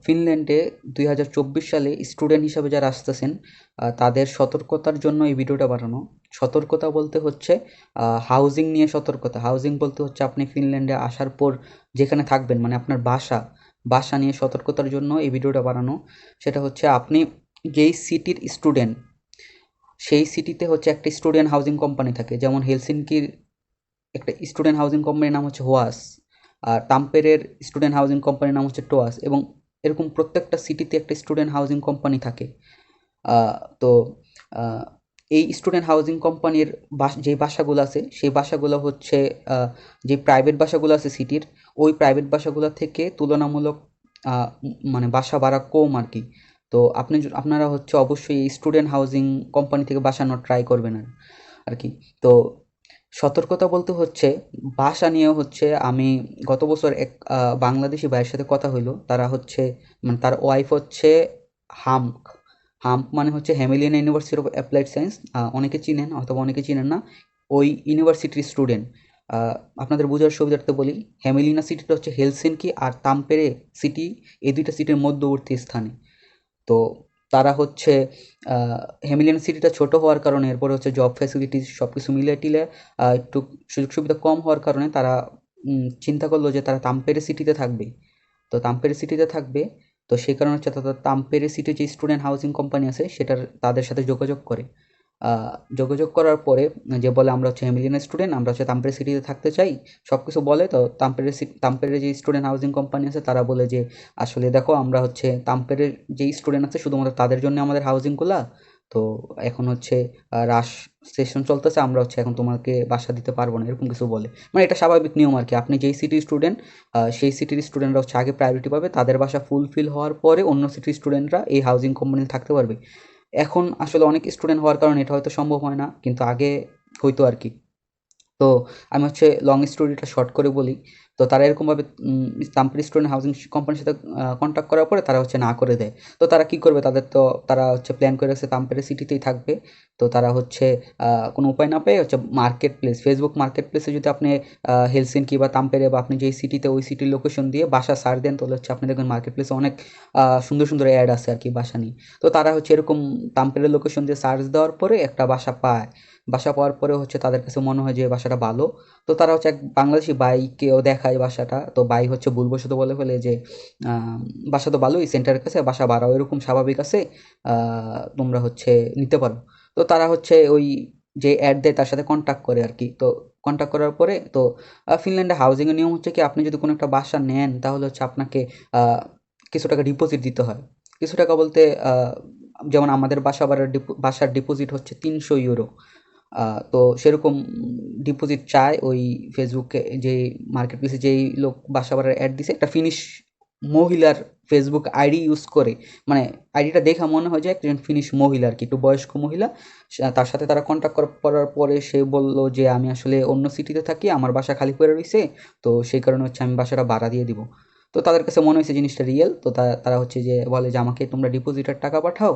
ফিনল্যান্ডে 2024 সালে স্টুডেন্ট হিসাবে যারা আসতেছেন তাদের সতর্কতার জন্য এই ভিডিওটা বানানো। সতর্কতা বলতে হচ্ছে হাউজিং নিয়ে সতর্কতা। হাউজিং বলতে হচ্ছে আপনি ফিনল্যান্ডে আসার পর যেখানে থাকবেন, মানে আপনার বাসা নিয়ে সতর্কতার জন্য এই ভিডিওটা বানানো। সেটা হচ্ছে আপনি যেই সিটির স্টুডেন্ট, সেই সিটিতে হচ্ছে একটা স্টুডেন্ট হাউজিং কোম্পানি থাকে। যেমন হেলসিনকির একটা স্টুডেন্ট হাউজিং কোম্পানির নাম হচ্ছে হোয়াস, আর তাম্পেরের স্টুডেন্ট হাউজিং কোম্পানির নাম হচ্ছে টোয়াস, এবং এরকম প্রত্যেকটা সিটিতে একটা স্টুডেন্ট হাউজিং কোম্পানি থাকে। তো আহ, এই স্টুডেন্ট হাউজিং কোম্পানির যে বাসাগুলো আছে সেই বাসাগুলো হচ্ছে যে প্রাইভেট বাসাগুলো আছে সিটির, ওই প্রাইভেট বাসাগুলো থেকে তুলনামূলক মানে বাসা ভাড়া কম আর কি। তো আপনারা হচ্ছে অবশ্যই এই স্টুডেন্ট হাউজিং কোম্পানি থেকে বাসা নেওয়ার ট্রাই করবেন আর কি। তো সতর্কতা বলতে হচ্ছে ভাষা নিয়েও হচ্ছে আমি গত বছর এক বাংলাদেশি ভাইয়ের সাথে কথা হইলো। তারা হচ্ছে মানে তার ওয়াইফ হচ্ছে হাম্ক। হাম্প মানে হচ্ছে হ্যামিলিয়ান ইউনিভার্সিটি অফ অ্যাপ্লাইড সায়েন্স। অনেকে চিনেন অথবা অনেকে চিনেন না। ওই ইউনিভার্সিটির স্টুডেন্ট। আপনাদের বোঝার সুবিধার্থে বলি, হ্যামিলিনা সিটিটা হচ্ছে হেলসিনকি আর তাম্পেরে সিটি, এই দুইটা সিটির মধ্যবর্তী স্থানে। তো তারা হচ্ছে হ্যামিলিয়ন সিটিটা ছোট হওয়ার কারণে, এরপরে হচ্ছে জব ফ্যাসিলিটিস সব কিছু মিলে টিলে একটু সুযোগ সুবিধা কম হওয়ার কারণে তারা চিন্তা করলো যে তারা তাম্পেরে সিটিতে থাকবে। তো তাম্পেরে সিটিতে থাকবে, তো সেই কারণে হচ্ছে তারা তাম্পেরে সিটির যে স্টুডেন্ট হাউজিং কোম্পানি আছে তাদের সাথে যোগাযোগ করে। যোগাযোগ করার পরে যে বলে আমরা হচ্ছে হ্যামিলিয়নের স্টুডেন্ট, আমরা হচ্ছে তাম্পেরে সিটিতে থাকতে চাই, সব কিছু বলে। তো তাম্পেরে যে স্টুডেন্ট হাউজিং কোম্পানি আছে তারা বলে যে আসলে দেখো আমরা হচ্ছে তাম্পেরের যেই স্টুডেন্ট আছে শুধুমাত্র তাদের জন্য আমাদের হাউজিংগুলা। তো এখন হচ্ছে রাশ সেশন চলতেছে, আমরা হচ্ছে এখন তোমাকে বাসা দিতে পারবো না, এরকম কিছু বলে। মানে এটা স্বাভাবিক নিয়ম আর কি। আপনি যেই সিটির স্টুডেন্ট, সেই সিটির স্টুডেন্টরা হচ্ছে আগে প্রায়োরিটি পাবে, তাদের বাসা ফুলফিল হওয়ার পরে অন্য সিটির স্টুডেন্টরা এই হাউজিং কোম্পানিতে থাকতে পারবে। এখন আসলে অনেক স্টুডেন্ট হওয়ার কারণে এটা হয়তো সম্ভব হয় না, কিন্তু আগে হইতো আর কি। তো আমি হচ্ছে লং স্টোরিটা শর্ট করে বলি। তো তারা এরকমভাবে তাম্পরি স্টুডেন্ট হাউজিং কোম্পানির সাথে কন্ট্যাক্ট করার পরে তারা হচ্ছে না করে দেয়। তো তারা কি করবে, তারা হচ্ছে প্ল্যান করে রাখছে তাম্পেরে সিটিতেই থাকবে। তো তারা হচ্ছে কোনো উপায় না পেয়ে হচ্ছে মার্কেট প্লেস, ফেসবুক মার্কেট প্লেসে যদি আপনি হেলসিনকি বা তাম্পেরে বা আপনি যেই সিটিতে ওই সিটির লোকেশন দিয়ে বাসা সার্চ দেন, তাহলে হচ্ছে আপনি দেখবেন মার্কেট প্লেসে অনেক সুন্দর সুন্দর অ্যাড আছে আর কি বাসা নিয়ে। তো তারা হচ্ছে এরকম তাম্পেরের লোকেশন দিয়ে সার্চ দেওয়ার পরে একটা বাসা পায়। বাসা পাওয়ার পরে হচ্ছে তাদের কাছে মনে হয় যে বাসাটা ভালো। তো তারা হচ্ছে এক বাংলাদেশি ভাইকেও দেখায় বাসাটা। তো ভাই হচ্ছে ভুলবশত বলে ফেলে যে বাসা তো ভালোই, সেন্টারের কাছে বাসা ভাড়াও এরকম স্বাভাবিক আছে, তোমরা হচ্ছে নিতে পারো। তো তারা হচ্ছে ওই যে অ্যাড দেয় তার সাথে কন্ট্যাক্ট করে আর কি। তো কন্ট্যাক্ট করার পরে তো ফিনল্যান্ডে হাউজিংয়ের নিয়ম হচ্ছে কি, আপনি যদি কোনো একটা বাসা নেন তাহলে হচ্ছে আপনাকে আহ, কিছু টাকা ডিপোজিট দিতে হয়। কিছু টাকা বলতে যেমন আমাদের বাসার ডিপোজিট হচ্ছে 300 ইউরো। তো সেরকম ডিপোজিট চায় ওই ফেসবুকে যে মার্কেট প্লেসে যেই লোক বাসা ভাড়ার অ্যাড দিছে, একটা ফিনিশ মহিলার ফেসবুক আইডি ইউজ করে। মানে আইডিটা দেখা মনে হয় যে একজন ফিনিশ মহিলা আর কি, একটু বয়স্ক মহিলা। তার সাথে তারা কন্ট্যাক্ট করার পরে সে বলল যে আমি আসলে অন্য সিটিতে থাকি, আমার বাসা খালি পড়ে রয়েছে, তো সেই কারণে হচ্ছে আমি বাসাটা ভাড়া দিয়ে দিব। তো তাদের কাছে মনে হয়েছে জিনিসটা রিয়েল। তো তারা হচ্ছে যে বলে যে আমাকে তোমরা ডিপোজিটের টাকা পাঠাও,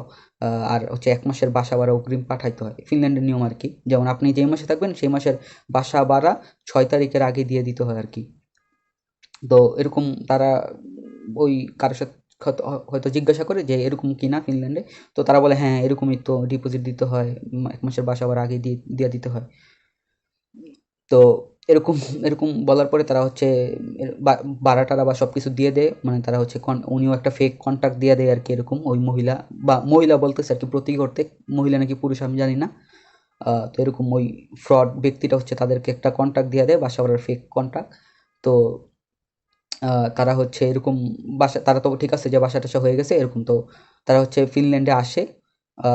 আর হচ্ছে ১ মাসের বাসা ভাড়া অগ্রিম পাঠাইতে হয়। ফিনল্যান্ডের নিয়ম আরকি। যেমন আপনি যেই মাসে থাকবেন সেই মাসের বাসা ভাড়া ৬ তারিখের আগে দিয়ে দিতে হয় আরকি। তো এরকম তারা ওই কারো সাথে হয়তো জিজ্ঞাসা করে যে এরকম কিনা ফিনল্যান্ডে। তো তারা বলে হ্যাঁ, এরকমই তো, ডিপোজিট দিতে হয়। ১ মাসের বাসা ভাড়া আগে দিয়ে দিতে হয়। তো এরকম এরকম বলার পরে তারা হচ্ছে ভাড়া-টাড়া বা সবকিছু দিয়ে দেয়। মানে তারা হচ্ছে উনিও একটা ফেক কন্ট্যাক্ট দিয়ে দেয় আরকি এরকম ওই মহিলা, বা মহিলা বলতেছে আরকি প্রতীক অর্থে। মহিলা নাকি পুরুষ আমি জানি না। তো এরকম ওই ফ্রড ব্যক্তিটা হচ্ছে তাদেরকে একটা কন্ট্যাক্ট দিয়ে দেয়, বাসা ভাড়ার ফেক কন্ট্যাক্ট। তো তারা হচ্ছে এরকম তারা তো ঠিক আছে যে বাসা-টাসা হয়ে গেছে এরকম। তো তারা হচ্ছে ফিনল্যান্ডে আসে। আ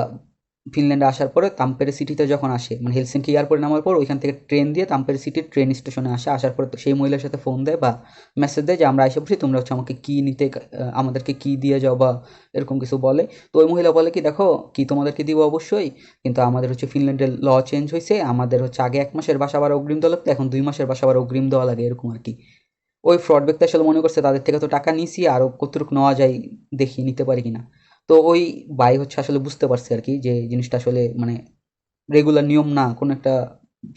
ফিনল্যান্ডে আসার পরে তাম্পেরে সিটিতে যখন আসে, মানে হেলসিংকি এয়ারপোর্টে নামার পর ওইখান থেকে ট্রেন দিয়ে তাম্পেরে সিটির ট্রেন স্টেশনে আসে। আসার পরে তো সেই মহিলার সাথে ফোন দেয় বা মেসেজ দেয় যে আমরা আইসা পড়ছি, তোমরা হচ্ছে আমাকে কি নিতে আমাদেরকে কি দিয়ে যাও বা এরকম কিছু বলে। তো ওই মহিলা বলে কি, দেখো কি তোমাদেরকে দিব অবশ্যই, কিন্তু আমাদের হচ্ছে ফিনল্যান্ডের চেঞ্জ হইছে। আমাদের হচ্ছে আগে ১ মাসের বাসা ভাড়া অগ্রিম দেওয়া লাগতো, এখন ২ মাসের বাসা ভাড়া অগ্রিম দেওয়া লাগে, এরকম আরকি। ওই ফ্রড ব্যক্তি আসলে মনে করছে তাদের থেকে তো টাকা নিছি, আরও কতটুকু নেওয়া যায় দেখি নিতে পারি কিনা। তো ওই ভাই হচ্ছে আসলে বুঝতে পারছে আর কি যে জিনিসটা আসলে মানে রেগুলার নিয়ম না, কোনো একটা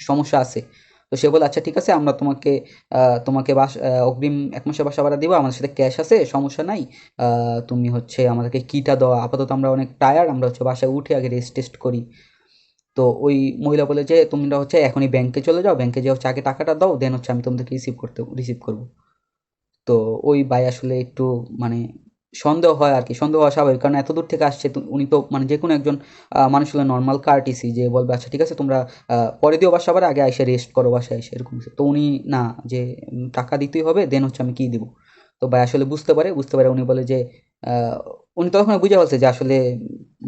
সমস্যা আছে। তো সে বলে আচ্ছা ঠিক আছে, আমরা তোমাকে তোমাকে অগ্রিম 1 মাসের বাসা ভাড়া দিব, আমাদের সাথে ক্যাশ আছে, সমস্যা নাই। তুমি হচ্ছে আমাদেরকে কিটা দাও, আপাতত আমরা অনেক টায়ার্ড, আমরা হচ্ছে বাসায় উঠে আগে রেস্ট টেস্ট করি। তো ওই মহিলা বলে যে তোমরা হচ্ছে এখনই ব্যাংকে চলে যাও, ব্যাংকে যে হচ্ছে আগে টাকাটা দাও, দেন হচ্ছে আমি তোমাদেরকে রিসিভ করবো। তো ওই ভাই আসলে একটু মানে সন্দেহ হয় আর কি, সন্দেহ হওয়া স্বাভাবিক, কারণ এত দূর থেকে আসছে, তো উনি তো মানে যে কোনো একজন মানুষ হলে নর্মাল কার্টিসি যে বলবে আচ্ছা ঠিক আছে তোমরা পরে দিও বাসা ভাড়া, আগে এসে রেস্ট করো বাসায় এসে, এরকম কিছু। তো উনি না, যে টাকা দিতেই হবে, দেন হচ্ছে আমি কি দিব। তো ভাই আসলে বুঝতে পারে উনি বলে যে আহ, উনি তখন বুঝে ফেলছে যে আসলে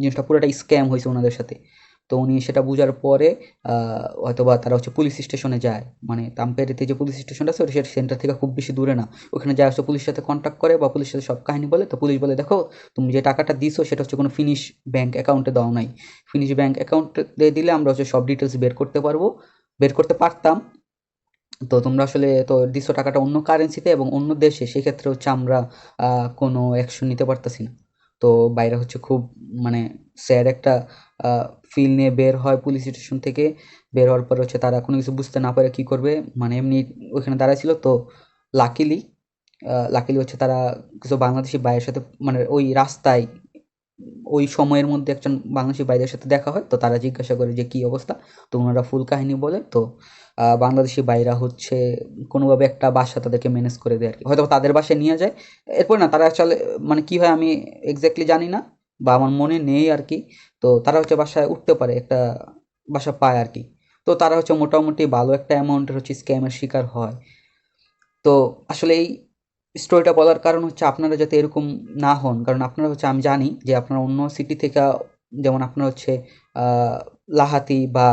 জিনিসটা পুরোটা স্ক্যাম হয়েছে ওনাদের সাথে। তো উনি সেটা বুঝার পরে হয়তোবা তারা হচ্ছে পুলিশ স্টেশনে যায়, মানে তাম্পেরিতে যে পুলিশ স্টেশনটা আছে ওটা সেন্টার থেকে খুব বেশি দূরে না। ওখানে যায় হচ্ছে পুলিশের সাথে কন্ট্যাক্ট করে বা পুলিশের সাথে সব কাহিনী বলে। তো পুলিশ বলে দেখো, তুমি যে টাকাটা দিছো সেটা হচ্ছে কোনো ফিনিশ ব্যাংক অ্যাকাউন্টে দেওয়া নাই, ফিনিশ ব্যাংক অ্যাকাউন্টে দিলে আমরা হচ্ছে সব ডিটেলস বের করতে পারবো, বের করতে পারতাম। তো তোমরা আসলে তো দিছো টাকাটা অন্য কারেন্সিতে এবং অন্য দেশে, সেক্ষেত্রে হচ্ছে আমরা কোনো অ্যাকশন নিতে পারতাছি না। তো বাইরে হচ্ছে খুব মানে স্যাড একটা ফিল নিয়ে বের হয় পুলিশ স্টেশন থেকে। বের হওয়ার পর হচ্ছে তারা কোনো কিছু বুঝতে না পারে কী করবে, মানে এমনি ওইখানে দাঁড়ায় ছিল। তো লাকিলি লাকিলি হচ্ছে তারা কিছু বাংলাদেশি ভাইয়ের সাথে, মানে ওই রাস্তায় ওই সময়ের মধ্যে একজন বাংলাদেশি ভাইদের সাথে দেখা হয়। তো তারা জিজ্ঞাসা করে যে কী অবস্থা, তো ওনারা ফুল কাহিনী বলে। তো বাংলাদেশি ভাইরা হচ্ছে কোনোভাবে একটা বাসা তাদেরকে ম্যানেজ করে দেয় আর কি, হয়তো তাদের বাসায় নিয়ে যায়। এরপর না তারা আসলে মানে কী হয় আমি এক্স্যাক্টলি জানি না, বা আমার মনে নেই আর কি। তো তারা হচ্ছে বাসায় উঠতে পারে, একটা বাসা পায় আর কি। তো তারা হচ্ছে মোটামুটি ভালো একটা অ্যামাউন্টের হচ্ছে স্ক্যামের শিকার হয়। তো আসলে এই স্টোরিটা বলার কারণ হচ্ছে আপনারা যাতে এরকম না হন, কারণ আপনারা হচ্ছে আমি জানি যে আপনারা অন্য সিটি থেকে, যেমন আপনারা হচ্ছে আহ, লাহাতি বা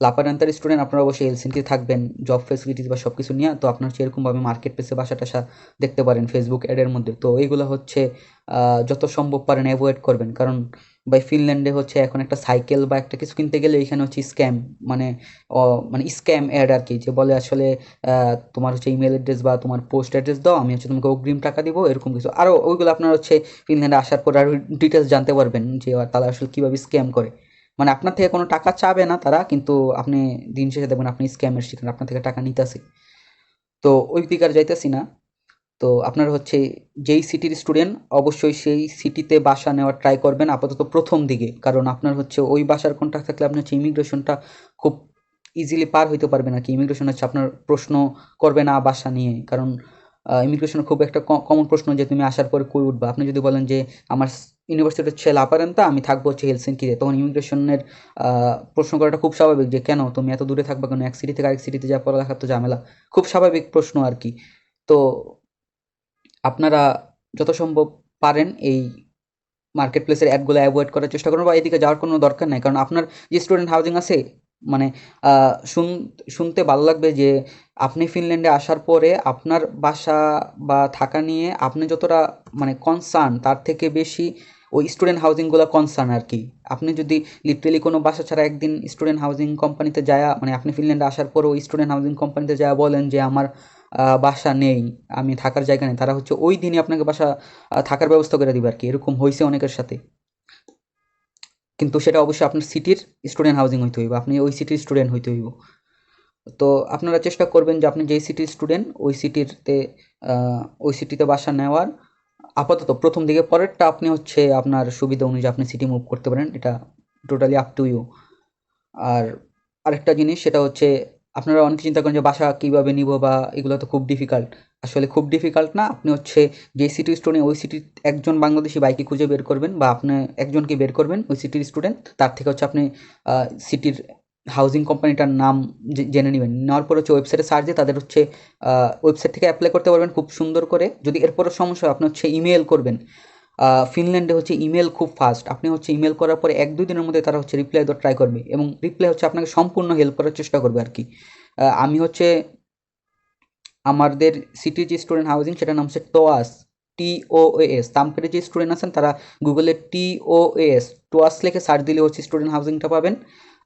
লাপারান্তার স্টুডেন্ট, আপনারা অবশ্যই এলসিনকি থাকবেন জব ফেসিলিটিস বা সব কিছু নিয়ে। তো আপনারা হচ্ছে এরকমভাবে মার্কেট প্লেসে বাসা টাসা দেখতে পারেন ফেসবুক অ্যাডের মধ্যে। তো এইগুলো হচ্ছে যত সম্ভব পারেন অ্যাভয়েড করবেন, কারণ ভাই ফিনল্যান্ডে হচ্ছে এখন একটা সাইকেল বা একটা কিছু কিনতে গেলে এখানে হচ্ছে স্ক্যাম, মানে মানে স্ক্যাম অ্যাড আর কি, যে বলে আসলে তোমার হচ্ছে ইমেল অ্যাড্রেস বা তোমার পোস্ট অ্যাড্রেস দাও, আমি হচ্ছে তোমাকে অগ্রিম টাকা দিব, এরকম কিছু। আরও ওইগুলো আপনার হচ্ছে ফিনল্যান্ডে আসার পর আরও ডিটেলস জানতে পারবেন যে তারা আসলে কীভাবে স্ক্যাম করে। মানে আপনার থেকে কোনো টাকা চাবে না তারা, কিন্তু আপনি দিন শেষে দেখবেন আপনি স্ক্যামের শিকার, আপনার থেকে টাকা নিতেছে। তো ওই দিকে আর যাইতেছি না। তো আপনারা হচ্ছে যেই সিটির স্টুডেন্ট অবশ্যই সেই সিটিতে বাসা নেওয়ার ট্রাই করবেন আপাতত প্রথম দিকে, কারণ আপনার হচ্ছে ওই বাসার কন্ট্যাক্ট থাকলে আপনি হচ্ছে ইমিগ্রেশনটা খুব ইজিলি পার হইতে পারবেন আর কি। ইমিগ্রেশন হচ্ছে আপনার প্রশ্ন করবে না বাসা নিয়ে, কারণ ইমিগ্রেশনের খুব একটা কমন প্রশ্ন যে তুমি আসার পরে কই উঠবা। আপনি যদি বলেন যে আমার ইউনিভার্সিটি হচ্ছে লাপারেন্তা, আমি থাকবো হচ্ছে হেলসিঙ্কিতে, তখন ইমিগ্রেশনের প্রশ্ন করাটা খুব স্বাভাবিক যে কেন তুমি এত দূরে থাকবা, কেন এক সিটি থেকে আরেক সিটিতে যা পড়ালেখার তো ঝামেলা, খুব স্বাভাবিক প্রশ্ন আর কি। তো আপনারা যত সম্ভব পারেন এই মার্কেট প্লেসের অ্যাডগুলো অ্যাভয়েড করার চেষ্টা করুন, বা এদিকে যাওয়ার কোনো দরকার নাই, কারণ আপনার যে স্টুডেন্ট হাউজিং আছে, মানে শুনতে ভালো লাগবে যে আপনি ফিনল্যান্ডে আসার পরে আপনার বাসা বা থাকা নিয়ে আপনি যতটা মানে কনসার্ন, তার থেকে বেশি ওই স্টুডেন্ট হাউজিংগুলো কনসার্ন আর কি। আপনি যদি লিটারেলি কোনো বাসা ছাড়া একদিন স্টুডেন্ট হাউজিং কোম্পানিতে যায়, মানে আপনি ফিনল্যান্ডে আসার পরে ওই স্টুডেন্ট হাউজিং কোম্পানিতে যায় বলেন যে আমার বাসা নেই, আমি থাকার জায়গা নেই, তারা হচ্ছে ওই দিনই আপনাকে বাসা থাকার ব্যবস্থা করে দিবে আর কি। এরকম হয়েছে অনেকের সাথে। কিন্তু সেটা অবশ্যই আপনার সিটির স্টুডেন্ট হাউজিং হইতে হইব, আপনি ওই সিটির স্টুডেন্ট হইতে হইব। তো আপনারা চেষ্টা করবেন যে আপনি যেই সিটির স্টুডেন্ট ওই সিটিতে বাসা নেওয়ার আপাতত প্রথম দিকে। পরেরটা আপনি হচ্ছে আপনার সুবিধা অনুযায়ী আপনি সিটি মুভ করতে পারেন, এটা টোটালি আপ টু ইউ। আর আরেকটা জিনিস সেটা হচ্ছে আপনারা অনেকে চিন্তা করেন যে বাসা কীভাবে নিব বা এগুলো তো খুব ডিফিকাল্ট। আসলে খুব ডিফিকাল্ট না, আপনি হচ্ছে যে সিটির স্টুডেন্ট ওই সিটির একজন বাংলাদেশি বাইকে খুঁজে বের করবেন, বা আপনি একজনকে বের করবেন ওই সিটির স্টুডেন্ট, তার থেকে হচ্ছে আপনি সিটির হাউজিং কোম্পানিটার নাম জেনে নেবেন। নেওয়ার পর হচ্ছে ওয়েবসাইটে সার্চ দিয়ে তাদের হচ্ছে ওয়েবসাইট থেকে অ্যাপ্লাই করতে পারবেন খুব সুন্দর করে। যদি এরপরও সমস্যা হয় আপনি হচ্ছে ইমেল করবেন। ফিনল্যান্ডে হচ্ছে ইমেল খুব ফাস্ট, আপনি হচ্ছে ইমেল করার পরে 1-2 দিনের মধ্যে তারা হচ্ছে রিপ্লাই দেওয়ার ট্রাই করবে, এবং রিপ্লাই হচ্ছে আপনাকে সম্পূর্ণ হেল্প করার চেষ্টা করবে আর কি। আমি হচ্ছে আমাদের সিটির যে স্টুডেন্ট হাউজিং সেটার নাম হচ্ছে টোয়াস, TOAS। তামপের যে স্টুডেন্ট আছেন তারা গুগলে TOAS টোয়াস লিখে সার্চ দিলে হচ্ছে স্টুডেন্ট হাউজিংটা পাবেন।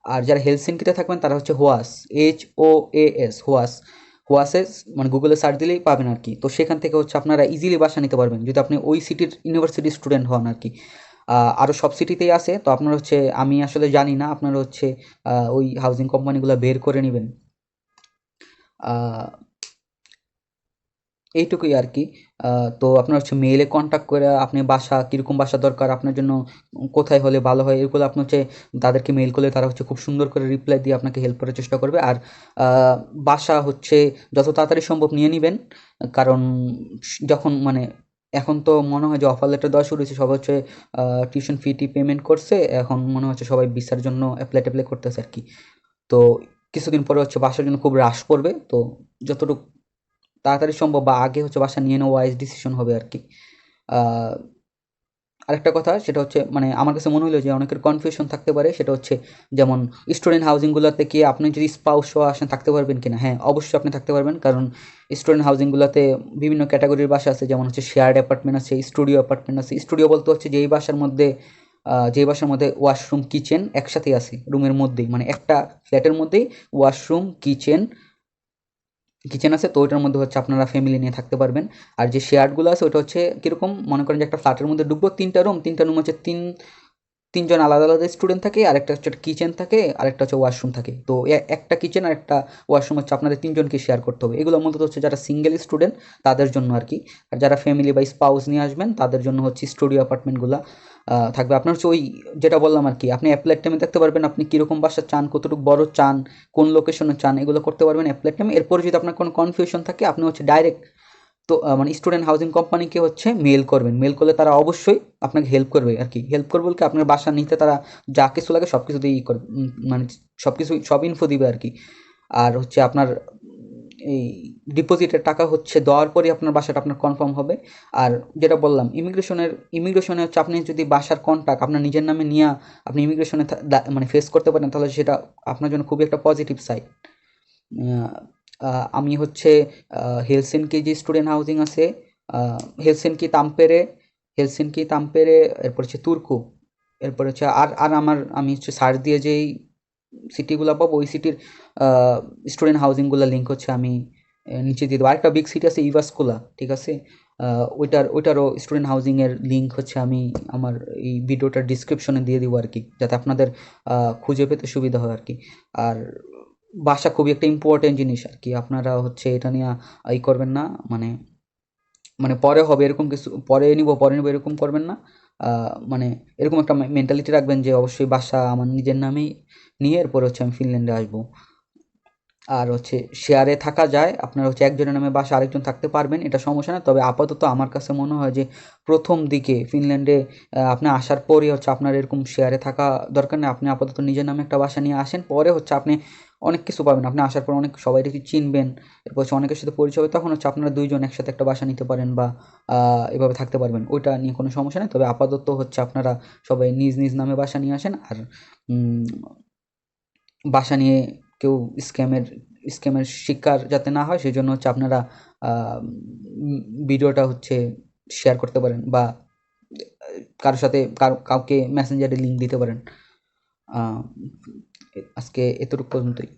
আর যারা হেলসিঙ্কিতে থাকবেন তারা হচ্ছে হোয়াস, HOAS হোয়াস। হোয়াসে মানে গুগলে সার্চ দিলেই পাবেন আর কি। তো সেখান থেকে হচ্ছে আপনারা ইজিলি বাসা নিতে পারবেন যদি আপনি ওই সিটির ইউনিভার্সিটির স্টুডেন্ট হন আর কি। আরও সব সিটিতেই আছে, তো আপনারা হচ্ছে আমি আসলে জানি না, আপনারা হচ্ছে ওই হাউজিং কোম্পানিগুলো বের করে নেবেন। এইটুকুই আর কি। তো আপনার হচ্ছে মেইলে কন্ট্যাক্ট করে আপনি বাসা কীরকম বাসা দরকার আপনার জন্য, কোথায় হলে ভালো হয়, এগুলো আপনি হচ্ছে তাদেরকে মেইল করলে তারা হচ্ছে খুব সুন্দর করে রিপ্লাই দিয়ে আপনাকে হেল্প করার চেষ্টা করবে। আর বাসা হচ্ছে যত তাড়াতাড়ি সম্ভব নিয়ে নেবেন, কারণ যখন মানে এখন তো মনে হয় যে অফার লেটার দেওয়া শুরু হয়েছে, সবাই হচ্ছে টিউশন ফিটি পেমেন্ট করছে, এখন মনে হচ্ছে সবাই ভিসার জন্য অ্যাপ্লাই করতেছে আর কি। তো কিছুদিন পরে হচ্ছে বাসার জন্য খুব রাশ পড়বে, তো যতটুকু তাড়াতাড়ি সম্ভব বা আগে হচ্ছে বাসা নিয়ে নেওয়া ওয়াইজ ডিসিশন হবে আর কি। আরেকটা কথা সেটা হচ্ছে মানে আমার কাছে মনে হলো যে অনেকের কনফিউশন থাকতে পারে, সেটা হচ্ছে যেমন স্টুডেন্ট হাউজিংগুলোতে কি আপনি যদি স্পাউস সহ আসেন থাকতে পারবেন কিনা? হ্যাঁ, অবশ্যই আপনি থাকতে পারবেন, কারণ স্টুডেন্ট হাউজিংগুলোতে বিভিন্ন ক্যাটাগরির বাসা আছে, যেমন হচ্ছে শেয়ার্ড অ্যাপার্টমেন্ট আছে, স্টুডিও অ্যাপার্টমেন্ট আছে। স্টুডিও বলতে হচ্ছে যেই বাসার মধ্যে ওয়াশরুম কিচেন একসাথেই আছে রুমের মধ্যেই, মানে একটা ফ্ল্যাটের মধ্যেই ওয়াশরুম কিচেন আছে, তো ওইটার মধ্যে হচ্ছে আপনারা ফ্যামিলি নিয়ে থাকতে পারবেন। আর যে শেয়ারগুলো আছে ওটা হচ্ছে কীরকম, মনে করেন যে একটা ফ্ল্যাটের মধ্যে ঢুকবো, তিনটা রুম হচ্ছে তিনজন আলাদা আলাদা স্টুডেন্ট থাকে, আরেকটা হচ্ছে কিচেন থাকে, আরেকটা হচ্ছে ওয়াশরুম থাকে। তো একটা কিচেন আর একটা ওয়াশরুম হচ্ছে আপনাদের তিনজনকে শেয়ার করতে হবে। এগুলো মূলত হচ্ছে যারা সিঙ্গেল স্টুডেন্ট তাদের জন্য আর কি। আর যারা ফ্যামিলি বা স্পাউস নিয়ে আসবেন তাদের জন্য হচ্ছে স্টুডিও অ্যাপার্টমেন্টগুলো থাকবে। আপনার হচ্ছে ওই যেটা বললাম আর কি, আপনি অ্যাপ্লাই টাইমে দেখতে পারবেন আপনি কীরকম বাসা চান, কতটুকু বড় চান, কোন লোকেশনে চান, এগুলো করতে পারবেন অ্যাপ্লাই টাইমে। এরপরে যদি আপনার কোনো কনফিউশন থাকে আপনি হচ্ছে ডাইরেক্ট তো মানে স্টুডেন্ট হাউজিং কোম্পানিকে হচ্ছে মেল করবেন। মেল করলে তারা অবশ্যই আপনাকে হেল্প করবে আর কি। হেল্প করবে বলতে আপনার বাসা নিতে তারা যা কিছু লাগে সব কিছু দিয়েই করবে, মানে সব ইনফো দিবে আর কি। আর হচ্ছে আপনার এই ডিপোজিটের টাকা হচ্ছে দেওয়ার পরই আপনার বাসাটা আপনার কনফার্ম হবে। আর যেটা বললাম ইমিগ্রেশনে হচ্ছে আপনি যদি বাসার কন্ট্যাক্ট আপনার নিজের নামে নিয়ে আপনি ইমিগ্রেশনে মানে ফেস করতে পারেন, তাহলে সেটা আপনার জন্য খুবই একটা পজিটিভ সাইড। আমি হচ্ছে হেলসিনকি যে স্টুডেন্ট হাউজিং আছে, হেলসিনকি তাম্পেরে হেলসিনকি তাম্পেরে এরপর হচ্ছে তুর্কু, এরপর হচ্ছে আমি হচ্ছে সার্চ দিয়ে যেই সিটিগুলো পাবো ওই সিটির স্টুডেন্ট হাউজিংগুলো লিঙ্ক হচ্ছে আমি নিচে দিয়ে দেবো। আরেকটা বিগ সিটি আছে ইভাস্কুলা, ঠিক আছে? ওইটারও স্টুডেন্ট হাউজিংয়ের লিঙ্ক হচ্ছে আমি আমার এই ভিডিওটার ডিসক্রিপশনে দিয়ে দিব আর কি, যাতে আপনাদের খুঁজে পেতে সুবিধা হয় আর কি। আর বাসা খুবই একটা ইম্পর্টেন্ট জিনিস আর কি, আপনারা হচ্ছে এটা নিয়ে করবেন না, মানে মানে পরে হবে এরকম কিছু, পরে নিব এরকম করবেন না। মানে এরকম একটা মেন্টালিটি রাখবেন যে অবশ্যই বাসা আমার নিজের নামেই নিয়ে এরপর হচ্ছে আমি ফিনল্যান্ডে আসবো। আর হচ্ছে শেয়ারে থাকা যায়, আপনার হচ্ছে একজনের নামে বাসা আরেকজন থাকতে পারবেন, এটা সমস্যা না। তবে আপাতত আমার কাছে মনে হয় যে প্রথম দিকে ফিনল্যান্ডে আপনি আসার পরই হচ্ছে আপনার এরকম শেয়ারে থাকা দরকার নেই। আপনি আপাতত নিজের নামে একটা বাসা নিয়ে আসেন, পরে হচ্ছে আপনি অনেক কিছু পাবেন। আপনি আসার পর অনেক সবাইকে চিনবেন, এরপর হচ্ছে অনেকের সাথে পরিচয় হবে, তখন হচ্ছে আপনারা দুইজন একসাথে একটা বাসা নিতে পারেন বা এভাবে থাকতে পারবেন, ওইটা নিয়ে কোনো সমস্যা নেই। তবে আপাতত হচ্ছে আপনারা সবাই নিজ নিজ নামে বাসা নিয়ে আসেন। আর বাসা নিয়ে কেউ স্ক্যামের শিকার যাতে না হয় সেজন্য হচ্ছে আপনারা ভিডিওটা হচ্ছে শেয়ার করতে পারেন বা কারোর সাথে কাউকে মেসেঞ্জারে লিঙ্ক দিতে পারেন। আজকে এতটুকু পর্যন্তই।